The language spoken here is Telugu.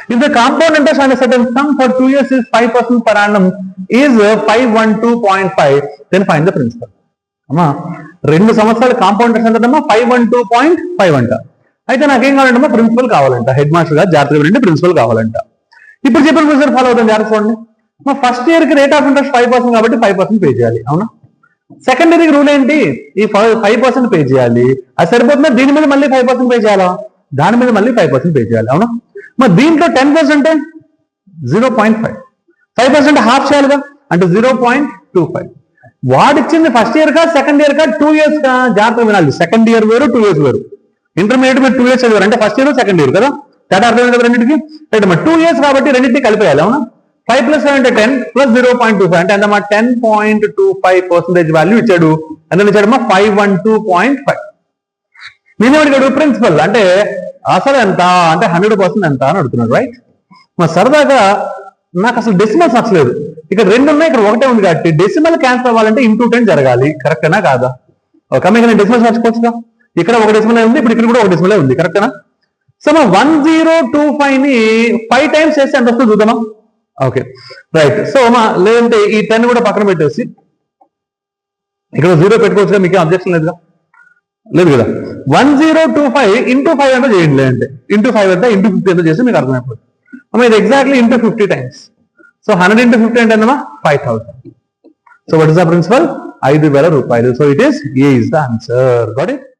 If the compound interest on a certain sum for 2 years is 5% per annum is 512.5, then find the principal. అమ్మా 2 సంవత్సరాల కాంపౌండ్ ఇంట్రెస్ట్ ఎంతమ్మా 512.5 అంట. అయితే నాకేం కావాలంటమ్మా ప్రిన్సిపల్ కావాలంట. హెడ్ మాస్టర్ గారు జాగ్రత్తగా వినండి, ప్రిన్సిపల్ కావాలంట. ఇప్పుడు చెప్పిన ప్రొసీజర్ ఫాలో అవుతాం, జాగ్రత్త చూడండి. మా ఫస్ట్ ఇయర్ కి రేట్ ఆఫ్ ఇంట్రెస్ట్ 5% కాబట్టి 5% పే చేయాలి, అవునా? సెకండ్ ఇయర్ కి రూల్ ఏంటి? ఈ 5% పే చేయాలి. అది సరిపోతుందా? దీని మీద మళ్ళీ 5% పే చేయాలా? దాని మీద మళ్ళీ 5% పే చేయాలి, అవునా? మరి దీంట్లో 10% 0.5, 5% హాఫ్ చేయాలిగా, అంటే 0.25. వాడిచ్చింది ఫస్ట్ ఇయర్ కా సెకండ్ ఇయర్ కా 2 years కా? జాగ్రత్తగా వినాలి. సెకండ్ ఇయర్ వేరు, 2 years వేరు. ఇంటర్మీడియట్ మీరు 2 years చదివారు అంటే ఫస్ట్ ఇయర్ సెకండ్ ఇయర్ కదా, తేడా అర్థమైంది కదా రెండింటికి. రైట్ అమ్మా, 2 years కాబట్టి రెండింటికి కలిపేయాలి, అవునా? 5 + 7 అంటే 10 + 0.25 అంటే ఎంతమ్మా 10.25% వాల్యూ ఇచ్చాడు. ఎంత ఇచ్చాడమ్మా 512.5. నేను అడిగాడు ప్రిన్సిపల్ అంటే అసలు ఎంత అంటే 100% ఎంత అని అడుగుతున్నాడు, రైట్? మరి సరదాగా నాకు అసలు డెసిమల్స్ నచ్చలేదు. ఇక్కడ 2 ఉన్నాయి, ఇక్కడ 1 ఉంది కాబట్టి డెసిమల్ క్యాన్సిల్ అవ్వాలంటే ఇంటూ 10 జరగాలి, కరెక్టేనా కాదా? ఓకే, నేను డెసిమల్స్ మర్చిపోవచ్చుగా. ఇక్కడ 1 డెసిమల్ ఉంది, ఇప్పుడు ఇక్కడ కూడా 1 డెసిమల్ ఉంది, కరెక్టేనా? సో మా 1025 ని 5 times చేస్తే ఎంత వస్తుంది చూద్దామా? Okay right. సో మా లేదంటే ఈ 10 కూడా పక్కన పెట్టేసి ఇక్కడ 0 పెట్టుకోవచ్చుగా, మీకేం అబ్జెక్షన్ లేదుగా, లేదు కదా. 1025 ఇంటూ 5 అంటే చేయండి, లేదంటే ఇంటూ 5 ఎంత ఇంటూ 50 ఎంత చేస్తే మీకు అర్థమైపోతుంది. అమ్మా ఇది exactly into 50 times. So 100 into 50 అంటే ఎంతమ్మా 5000. So what is the principal? 5000 రూపాయలు. So it is A is the answer. Got it?